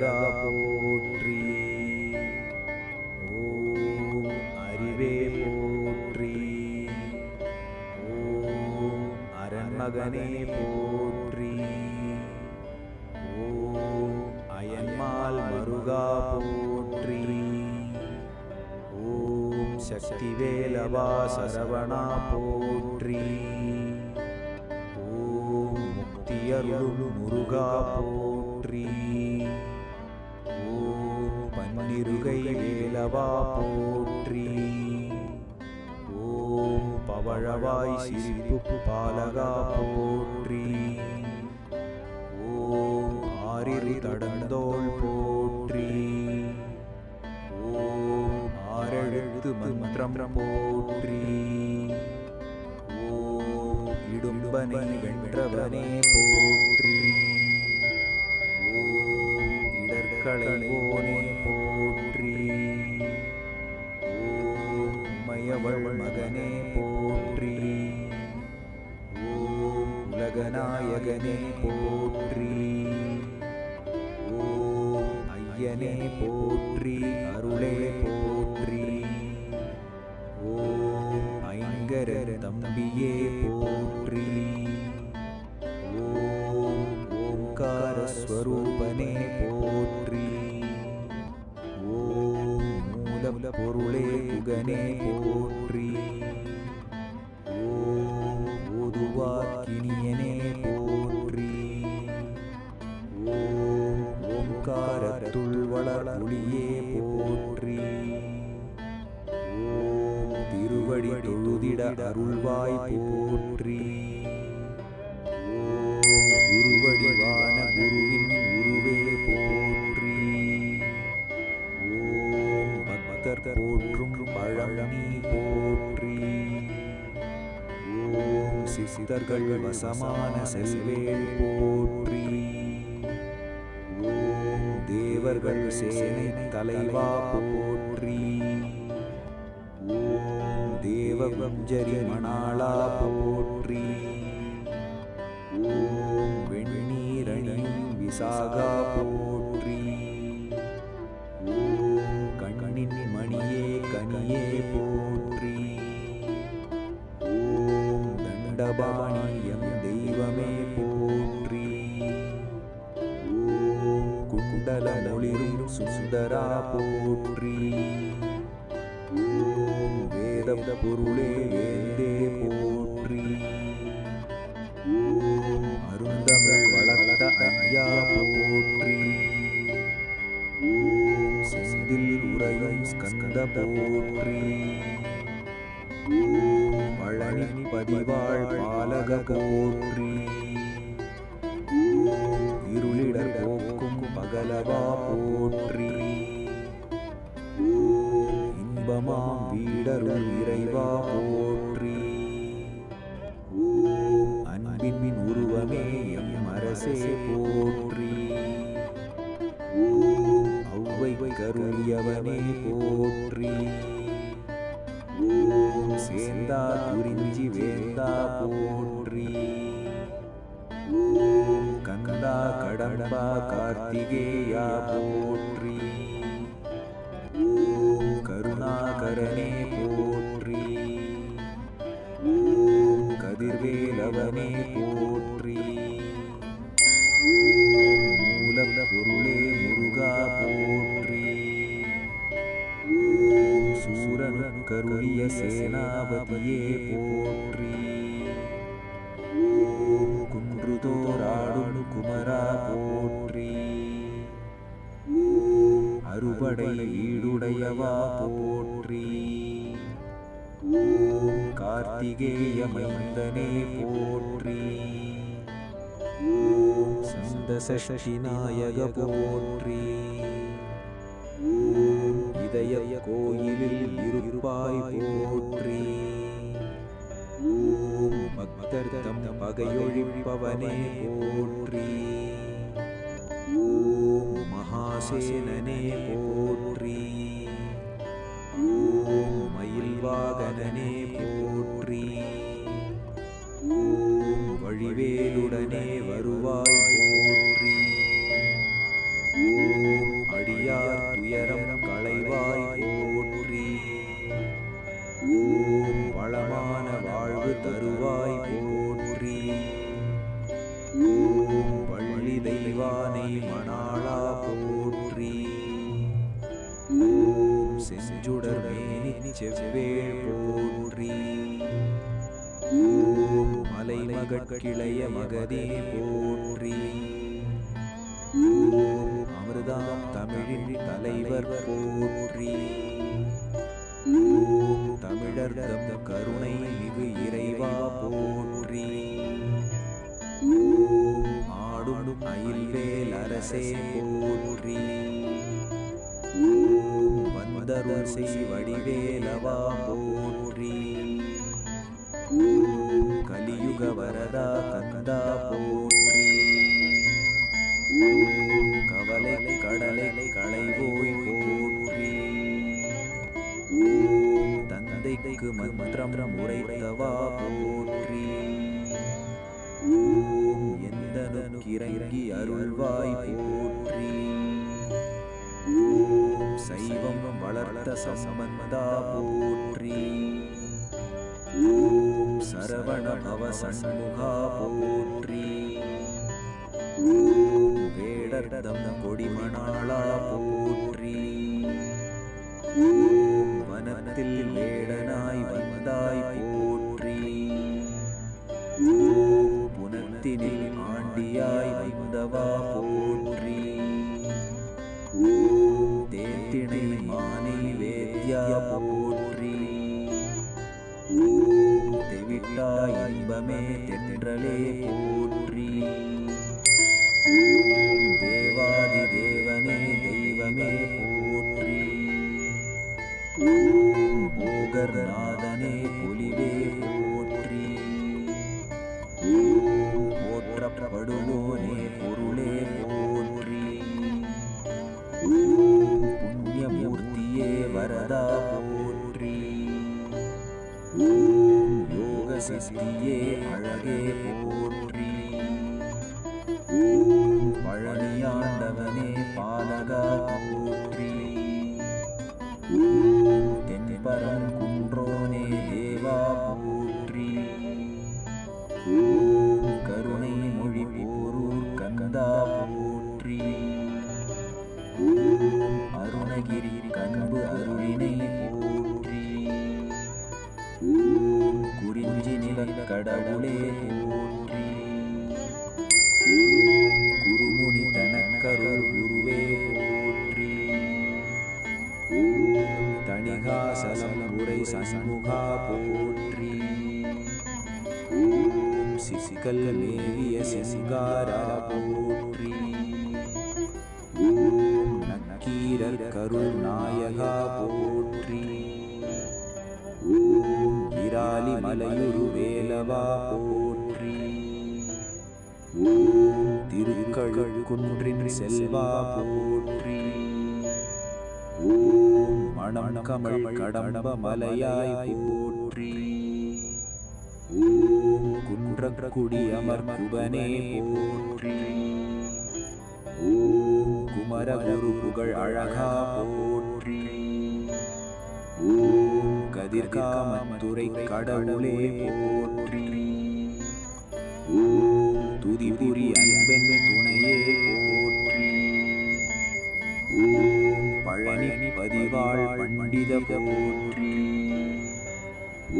அழகா போற்றி. ஓம் அறிவே போற்றி. ஓம் அரண்மகனே போற்றி. ஓம் அயன்மால் மருகா போற்றி. ஓம் சக்திவேலவா சரவணா போற்றி. ஓம் முக்தியருளும் முருகா போற்றி. ஓம் பன்னிருகை வேலவா போற்றி. ஓம் பவழவாய் சிரிப்பு பாலகா போற்றி. ஓம் ஆரிரு தடந்தோள் போற்றி. ஓம் ஆரெழுத்து மந்திரம் போற்றி. ஓம் இடும்பனை வென்றவனே போற்றி. ஓம் இடர்களைவோனே போற்றி. ஓம் உமையவள் மகனே போற்றி. ஓம் உலகநாயகனே போற்றி. ஓம் ஐயனே போற்றி. அருளே போற்றி. ஓம் ஐங்கரர் தம்பியே போற்றி. ஓம் ஓம்கார ஸ்வரூபனே போற்றி. ஓம் மூல பொருளே குகனே போற்றி. ஓம் ஓதுவாக்கினியனே போற்றி. ஓம் ஓம்காரத்துள் வளர் ஒளியே போற்றி. ஓம் திருவடி தொழுதிட அருள்வாய் போற்றி. ஓம் குருவடிவான குருவின் உருவே போற்றி. ஓம் பக்தர் போற்றும் பழனி போற்றி. ஓம் சித்தர்கள் வசமான செல்வேள் போற்றி. ஓம் தேவர்கள் சேனை தலைவா போற்றி. ஓம் தேவவஞ்சரி மணாளா போற்றி. ஓம் வெண்ணீரணியும் விசாகா போற்றி. ஓம் கண்ணின் மணியே கனியே போற்றி. ஓம் தண்டபாணியம் தெய்வமே போற்றி. ஓம் குண்டல மொழிரும் சுந்தரா போற்றி. ஓம் வேத பொருளே வேந்தே போற்றி. ஓம் அருந்தமிழ் வளர்த்த ஐயா போற்றி. ஓம் செந்தில் உறையும் ஸ்கந்த போற்றி. ஓம் பழனி பதிவாழ் பாலக போற்றி. ஓம் இருளிடர் போக்கும் பகலவா போற்றி. ஓம் இன்பமாம் வீடருள் இறைவா போற்றி. ஓம் அன்பின் உருவமே எம் அரசே போற்றி. ஓம் ஔவை கருளியவனே போற்றி. ஓம் சேந்தா குறிஞ்சி வேந்தா போற்றி. ஓம் கந்தா கடம்பா கார்த்திகேயா போற்றி. ஓம் கருணாகரனே போற்றி. ஓம் கதிர்வேலவனே போற்றி. ஓம் மூல பொருளே முருகா போற்றி. ஓம் சூரன் கருளிய சேனாபதியே போற்றி. ஓம் குன்றுதோராடும் குமரா போற்றி. ஓம் அறுபடை வீடுடையவா போற்றி. ஓம் கார்த்திகேய மைந்தனே போற்றி. ஓம் சந்தசஷ்டி நாயக போற்றி. ஓம் இதய கோயிலில் இருப்பாய் போற்றி. ஓம் பக்தர் தம் பகையொழிப்பவனே போற்றி. ஓம் மகாசேனனே போற்றி. ஓம் மயில் வாகனனே போற்றி. ஓம் வழிவேலுடனே வருவாய் போற்றி. ஓம் அடியார் துயரம் களைவாய் போற்றி. ஓம் வளமான வாழ்வு தருவாய் போற்றி. ஓம் வள்ளி தெய்வானை மணாளா போற்றி. ஓம் செஞ்சுடர் மேனி செவ்வேள் போற்றி. ஓம் மலைமகட்கிளைய மகதே போற்றி. ஓம் அமிர்தாம் தமிழின் தலைவர் போற்றி. ஓம் தமிழர்தம் கருணை மிகு இறைவா போற்றி. ஓம் ஆடும் அயில்வேல் அரசே போற்றி. ஓம் வந்தருள் செய் வடிவேலவா போற்றி. ஓம் கலியுக வரதா கந்தா போற்றி. ஓம் கவலை கடலை களைவோய் போற்றி. ஓம் தந்தைக்கு மந்திரம் உரைத்தவா போற்றி. ஓம் எந்தனுக்கு இறங்கி அருள்வாய் போற்றி. ஓம் சைவம் வளர்த்த சம்பந்தா போற்றி. ஓம் சரவண பவ சண்முகா போற்றி. ஓம் வேடர்தம் கொடிமணாளா போற்றி. ஓம் வனத்தில் வேடனாய் வந்தாய் போற்றி. ஓம் புனத்தினில் ஆண்டியாய் வந்தவா போற்றி. ஓம் தேத்திணை மானை வேத்யா போற்றி. ஓம் தெவிட்டாய் இன்பமே தென்றலே போற்றி. ஓம் தேவாதி தேவனே தெய்வமே போற்றி. ஓம் போகர்நாதனே புலிவே போற்றி. ஓம் போற்றப்படுவோனே பொருளே போற்றி. ஓம் புண்ணியமூர்த்தியே வரதா போற்றி. ஓம் யோக சித்தியே அழகே போற்றி. ஓம் பழனியாண்டவனே பாலகா போற்றி. ஓம் தென்பரம் குன்றோனே தேவா போற்றி. ஓம் கருணை மொழி போரூர் கந்தா போற்றி. ஓம் அருணகிரி கண்பு அருளினை போற்றி. ஓம் குறிஞ்சி நிலக்கடவுளே போற்றி. ஓம் குருமுனி தனக்கருள் குருவே போற்றி. ஓம் தணிகாசலம் உரை சண்முகா போற்றி. ஓம் சிசிகல் மேவிய சிங்காரா போற்றி. ஓம் நக்கீரர் கருள் நாயகா போற்றி. ஓம் விராலி மலையுரு வேலவா போற்றி. ஓம் திருக்கழுக்குன்றின் செல்வா போற்றி. ஓம் மணம்கமழ் கடம்ப மலையாய் போற்றி. ஓம் குன்றக்குடி அமர்குபனே போற்றி. ஓம் குமரகுரு புகழ் அழகா போற்றி. ஓம் கதிர்காமத்துறை கடவுளே போற்றி. ஓம் துதிபுரி அன்பென் துணையே போற்றி. ஓம் பழனி பதிவாழ் பண்டித போற்றி.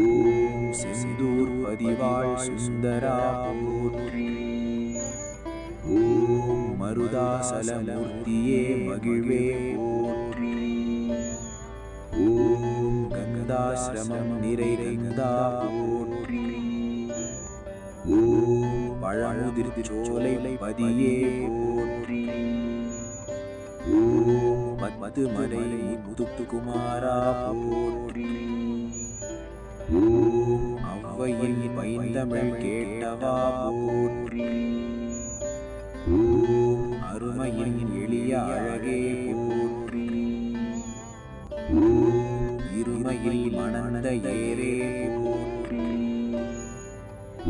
ஓம் செந்தூர் பதிவாழ் சுந்தரா போற்றி. ஓம் மருதாசலமூர்த்தியே மகிழ்வே போற்றி. ஓம் கந்தாசிரமம் நிறை கந்தா போற்றி. ஓம் பழமுதிர் சோலை பதியே போற்றி. ஓம் பத்துமலை முத்துக்குமாரா போற்றி. ஓம் ஔவையின் பைந்தமிழ் கேட்டவா போற்றி. ஓம் அருமையின் எளிய அழகே போற்றி. ஓம் இருமையில் மணந்த ஏரே போற்றி.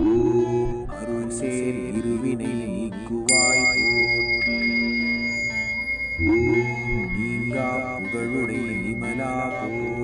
ஓம் அருள் சேர் இருவினை நீக்குவாய் போற்றி. ஓம் நீங்கா புகழுடை நிமலா போற்றி.